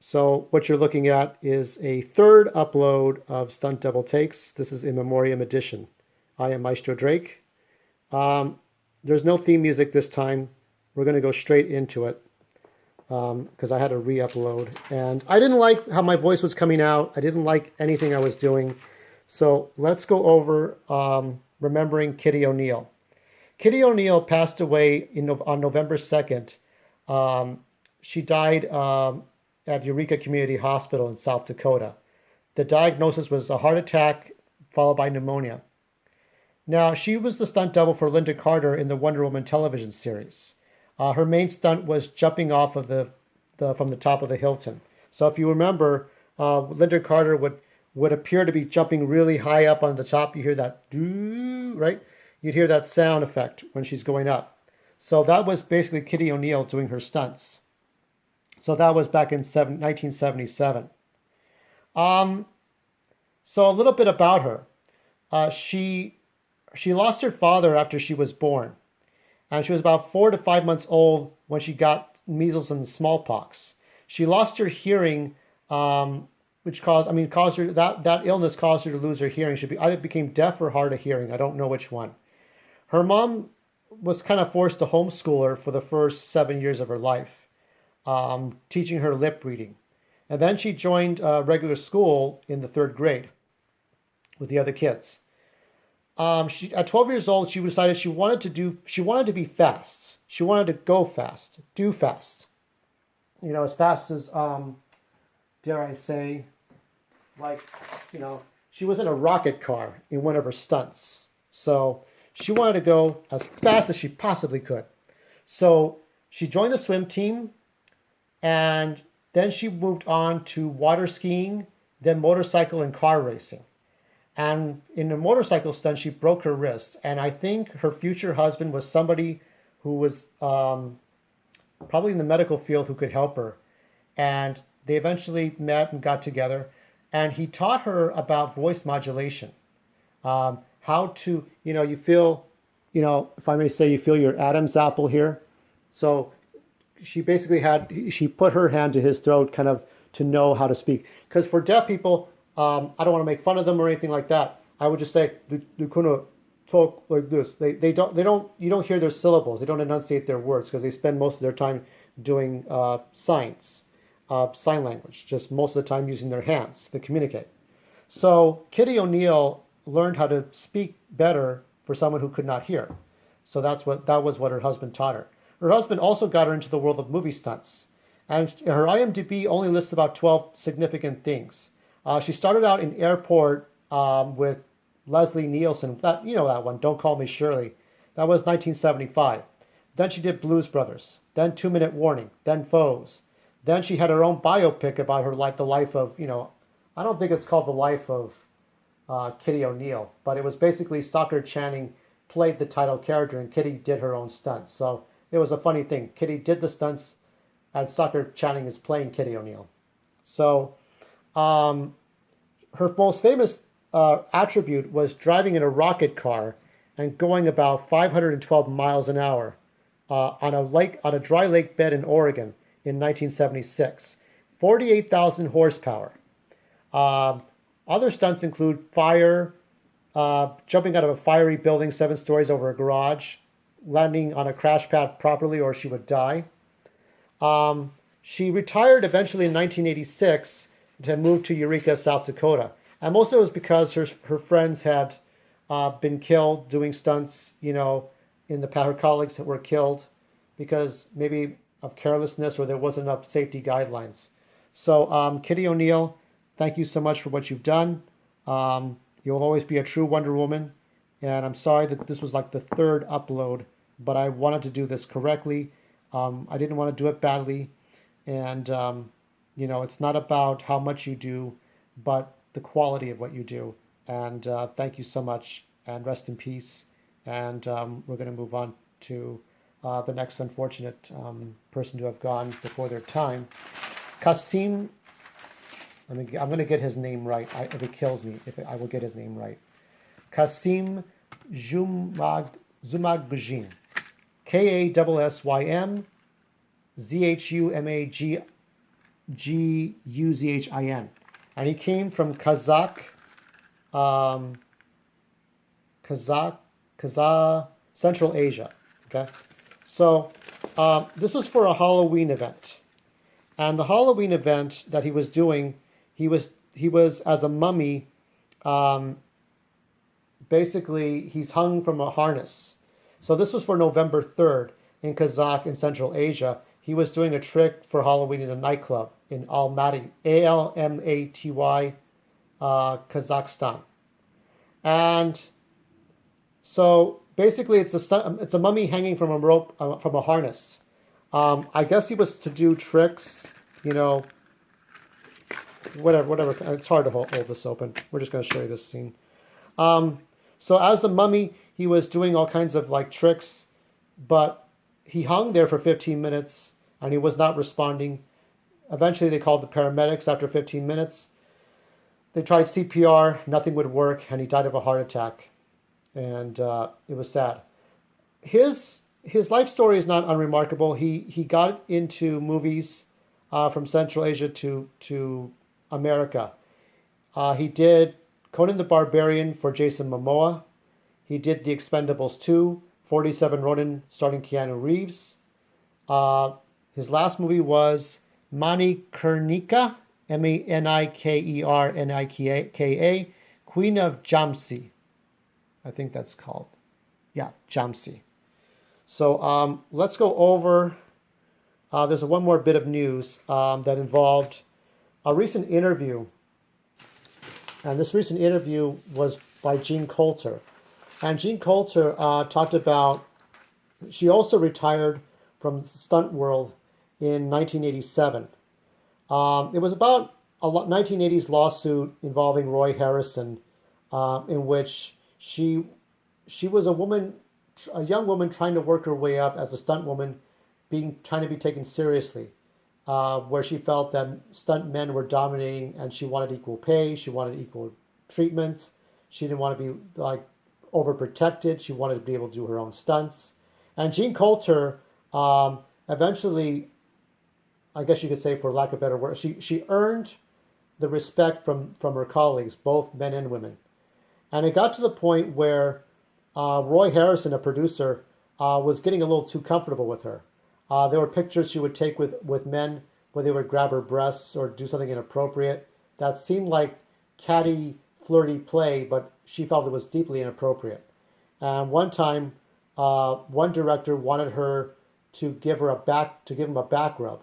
So what you're looking at is a third upload of Stunt Double Takes. This is in memoriam edition. I am Maestro Drake. There's no theme music this time. We're going to go straight into it because I had to re-upload. And I didn't like how my voice was coming out. I didn't like anything I was doing. So let's go over remembering Kitty ONeil. Kitty ONeil passed away on November 2nd. She died at Eureka Community Hospital in South Dakota. The diagnosis was a heart attack followed by pneumonia. Now, she was the stunt double for Linda Carter in the Wonder Woman television series. Her main stunt was jumping off of from the top of the Hilton. So if you remember, Linda Carter would appear to be jumping really high up on the top. You hear that doo, right? You'd hear that sound effect when she's going up. So that was basically Kitty ONeil doing her stunts. So that was back in 1977. So a little bit about her. She lost her father after she was born. And she was about 4 to 5 months old when she got measles and smallpox. She lost her hearing, which caused her that illness caused her to lose her hearing. She either became deaf or hard of hearing. I don't know which one. Her mom was kind of forced to homeschool her for the first 7 years of her life, teaching her lip reading. And then she joined regular school in the 3rd grade with the other kids. At 12 years old, she decided she wanted to be fast. She wanted to go fast, do fast. You know, as fast as, dare I say, like, you know, she was in a rocket car in one of her stunts. So she wanted to go as fast as she possibly could. So she joined the swim team, and then she moved on to water skiing, then motorcycle and car racing. And in a motorcycle stunt, she broke her wrists. And I think her future husband was somebody who was probably in the medical field who could help her. And they eventually met and got together. And he taught her about voice modulation. How to, you feel, if I may say, you feel your Adam's apple here. So she basically she put her hand to his throat kind of to know how to speak. Because for deaf people, I don't want to make fun of them or anything like that. I would just say they couldn't talk like this. You don't hear their syllables. They don't enunciate their words because they spend most of their time doing sign language, just most of the time using their hands to communicate. So Kitty ONeil learned how to speak better for someone who could not hear. So that was what her husband taught her. Her husband also got her into the world of movie stunts, and her IMDb only lists about 12 significant things. She started out in airport with Leslie Nielsen. That one, Don't Call Me Shirley. That was 1975. Then she did Blues Brothers. Then 2 Minute Warning. Then Foes. Then she had her own biopic about her life, the life of, I don't think it's called The Life of Kitty ONeil, but it was basically Stockard Channing played the title character and Kitty did her own stunts. So it was a funny thing. Kitty did the stunts and Stockard Channing is playing Kitty ONeil. So her most famous attribute was driving in a rocket car and going about 512 miles an hour on a dry lake bed in Oregon in 1976. 48,000 horsepower. Other stunts include fire, jumping out of a fiery building 7 stories over a garage, landing on a crash pad properly or she would die. She retired eventually in 1986 to move to Eureka, South Dakota. And most of it was because her friends had been killed doing stunts, in the past. Her colleagues that were killed because maybe of carelessness or there wasn't enough safety guidelines. So Kitty ONeil, thank you so much for what you've done. You'll always be a true Wonder Woman. And I'm sorry that this was like the 3rd upload, but I wanted to do this correctly. I didn't want to do it badly. And it's not about how much you do, but the quality of what you do. And thank you so much, and rest in peace. And we're going to move on to the next unfortunate person to have gone before their time. Kassym, I'm going to get his name right. If it kills me, I will get his name right. Kassym Zhumaguzhin. Kassym Zhumaguzhin. Zhumaguzhin, and he came from um, Kazakh, Central Asia. Okay, so this is for a Halloween event, and the Halloween event that he was doing, he was as a mummy. Um, Basically, he's hung from a harness. So this was for November 3rd in Kazakh in Central Asia. He was doing a trick for Halloween in a nightclub in Almaty, Almaty, Kazakhstan. And so basically, it's a mummy hanging from a rope, from a harness. I guess he was to do tricks, you know, whatever. It's hard to hold this open. We're just going to show you this scene. So as the mummy, he was doing all kinds of like tricks, but he hung there for 15 minutes and he was not responding. Eventually, they called the paramedics after 15 minutes. They tried CPR, nothing would work, and he died of a heart attack. And it was sad. His life story is not unremarkable. He got into movies from Central Asia to America. He did Conan the Barbarian for Jason Momoa. He did The Expendables 2, 47 Ronin starring Keanu Reeves. His last movie was Manikernika, Manikernika, Queen of Jamsi. I think that's called. Yeah, Jamsi. So let's go over. There's one more bit of news that involved a recent interview. And this recent interview was by Jean Coulter. And Jean Coulter talked about, she also retired from stunt world in 1987. It was about a 1980s lawsuit involving Roy Harrison, in which she was a young woman trying to work her way up as a stunt woman, trying to be taken seriously. Where she felt that stunt men were dominating and she wanted equal pay, she wanted equal treatment, she didn't want to be like overprotected, she wanted to be able to do her own stunts. And Jean Coulter eventually, I guess you could say for lack of better word, she earned the respect from her colleagues, both men and women. And it got to the point where Roy Harrison, a producer, was getting a little too comfortable with her. There were pictures she would take with men where they would grab her breasts or do something inappropriate that seemed like catty, flirty play, but she felt it was deeply inappropriate. And one time, one director wanted her to give him a back rub,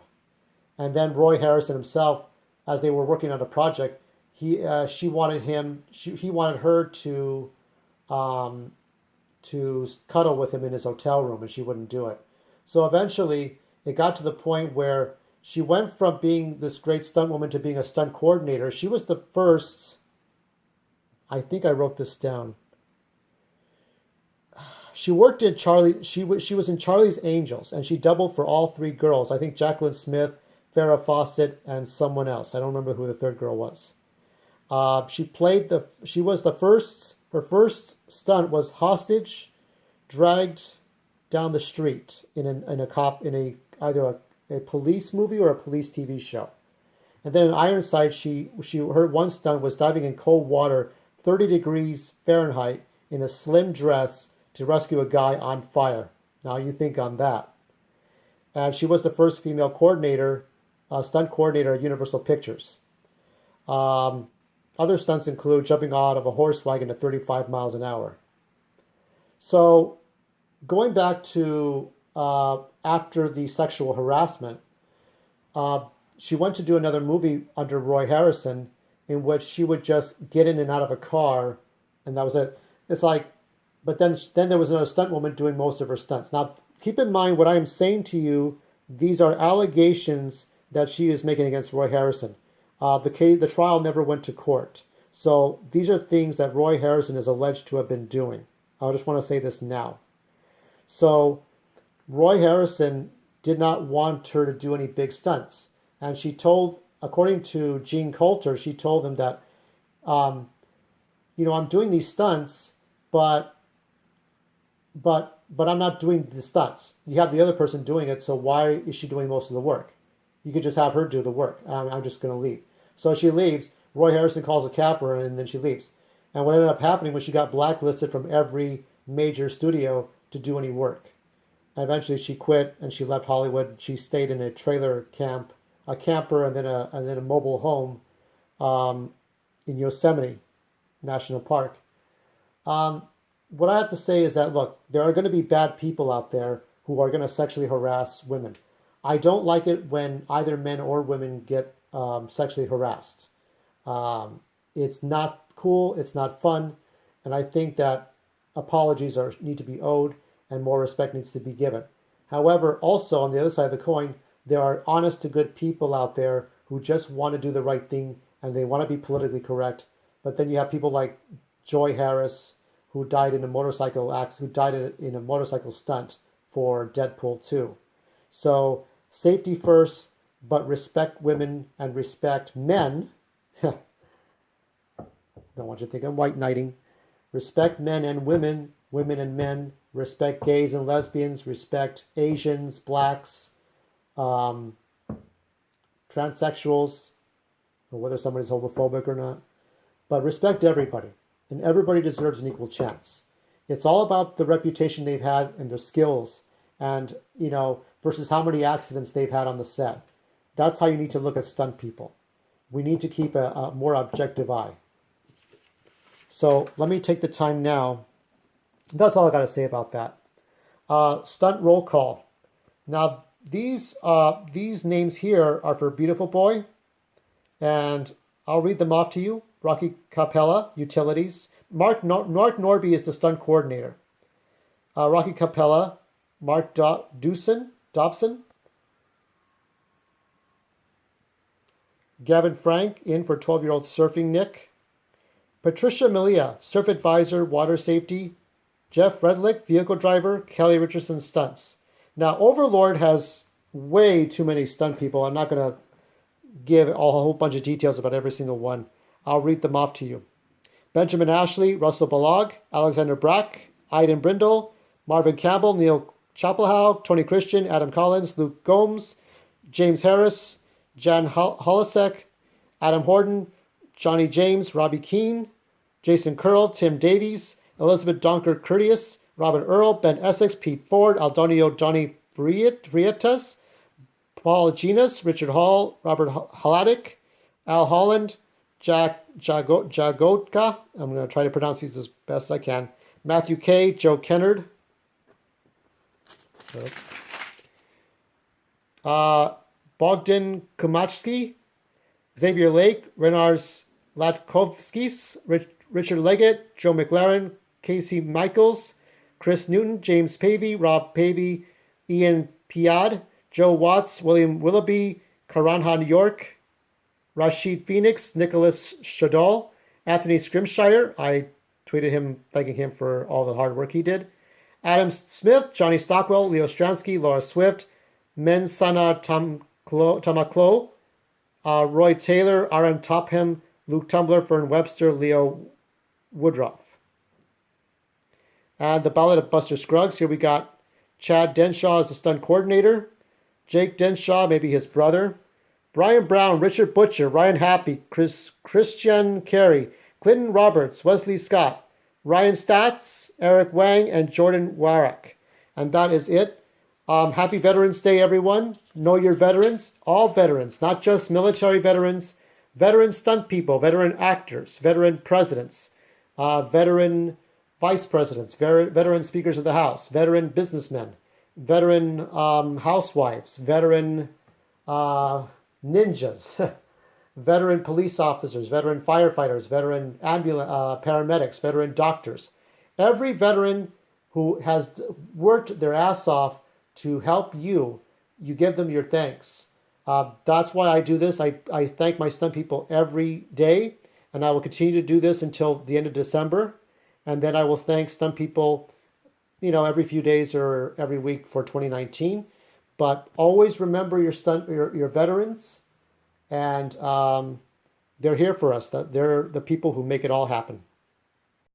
and then Roy Harrison himself, as they were working on a project, he wanted her to cuddle with him in his hotel room, and she wouldn't do it. So eventually, it got to the point where she went from being this great stunt woman to being a stunt coordinator. She was the first. I think I wrote this down. She worked in Charlie. She was in Charlie's Angels, and she doubled for all three girls. I think Jacqueline Smith, Farrah Fawcett, and someone else. I don't remember who the third girl was. She was the first. Her first stunt was hostage, dragged down the street in either a police movie or a police TV show. And then in Ironside, her one stunt was diving in cold water, 30 degrees Fahrenheit, in a slim dress to rescue a guy on fire. Now you think on that. And she was the first female stunt coordinator at Universal Pictures. Other stunts include jumping out of a horse wagon at 35 miles an hour. So going back to after the sexual harassment, she went to do another movie under Roy Harrison in which she would just get in and out of a car, and that was it. It's like, but then there was another stunt woman doing most of her stunts. Now, keep in mind what I am saying to you. These are allegations that she is making against Roy Harrison. The trial never went to court. So these are things that Roy Harrison is alleged to have been doing. I just want to say this now. So Roy Harrison did not want her to do any big stunts. And she told, according to Jean Coulter, she told him that, I'm doing these stunts, but I'm not doing the stunts. You have the other person doing it, so why is she doing most of the work? You could just have her do the work. I'm just going to leave. So she leaves. Roy Harrison calls a cab for her, and then she leaves. And what ended up happening was she got blacklisted from every major studio to do any work. And eventually she quit and she left Hollywood. She stayed in a trailer camp, a camper, and then a mobile home in Yosemite National Park. What I have to say is that, look, there are going to be bad people out there who are going to sexually harass women. I don't like it when either men or women get sexually harassed. It's not cool. It's not fun. And I think that apologies need to be owed and more respect needs to be given. However, also on the other side of the coin, there are honest to good people out there who just want to do the right thing and they want to be politically correct. But then you have people like Joy Harris, who died in a motorcycle accident, who died in a motorcycle stunt for Deadpool 2. So safety first, but respect women and respect men. Don't want you to think I'm white knighting. Respect men and women, women and men. Respect gays and lesbians. Respect Asians, blacks, transsexuals, or whether somebody's homophobic or not. But respect everybody. And everybody deserves an equal chance. It's all about the reputation they've had and their skills and, versus how many accidents they've had on the set. That's how you need to look at stunt people. We need to keep a more objective eye. So let me take the time now. That's all I got to say about that. Stunt roll call. Now, these names here are for Beautiful Boy, and I'll read them off to you. Rocky Capella, Utilities. Mark Norby is the stunt coordinator. Rocky Capella, Mark Dobson. Gavin Frank, in for 12-year-old surfing Nick. Patricia Malia, surf advisor, water safety. Jeff Redlick, vehicle driver. Kelly Richardson, stunts. Now, Overlord has way too many stunt people. I'm not going to give a whole bunch of details about every single one. I'll read them off to you. Benjamin Ashley, Russell Balog, Alexander Brack, Aiden Brindle, Marvin Campbell, Neil Chapelhow, Tony Christian, Adam Collins, Luke Gomes, James Harris, Jan Holisek, Adam Horton, Johnny James, Robbie Keane, Jason Curl, Tim Davies, Elizabeth Donker Curtius, Robin Earl, Ben Essex, Pete Ford, Aldonio Donny Frietas, Paul Genus, Richard Hall, Robert Haladic, Al Holland, Jack Jagotka, I'm going to try to pronounce these as best I can, Matthew Kay, Joe Kennard, Bogdan Kumachski, Xavier Lake, Renars Latkovskis, Richard Leggett, Joe McLaren, Casey Michaels, Chris Newton, James Pavey, Rob Pavey, Ian Piad, Joe Watts, William Willoughby, Karanhan York, Rashid Phoenix, Nicholas Shadal, Anthony Scrimshire. I tweeted him thanking him for all the hard work he did. Adam Smith, Johnny Stockwell, Leo Stransky, Laura Swift, Mensana Tamaklo, Roy Taylor, R.M. Topham, Luke Tumbler, Fern Webster, Leo Woodruff. And the Ballad of Buster Scruggs. Here we got Chad Denshaw as the stunt coordinator. Jake Denshaw, maybe his brother. Brian Brown, Richard Butcher, Ryan Happy, Christian Carey, Clinton Roberts, Wesley Scott, Ryan Statz, Eric Wang, and Jordan Warak. And that is it. Happy Veterans Day, everyone. Know your veterans. All veterans, not just military veterans. Veteran stunt people, veteran actors, veteran presidents, veteran vice presidents, veteran speakers of the House, veteran businessmen, veteran housewives, veteran ninjas, veteran police officers, veteran firefighters, veteran paramedics, veteran doctors. Every veteran who has worked their ass off to help you, you give them your thanks. That's why I do this. I thank my stunt people every day, and I will continue to do this until the end of December. And then I will thank stunt people, every few days or every week for 2019. But always remember your veterans, and they're here for us. They're the people who make it all happen.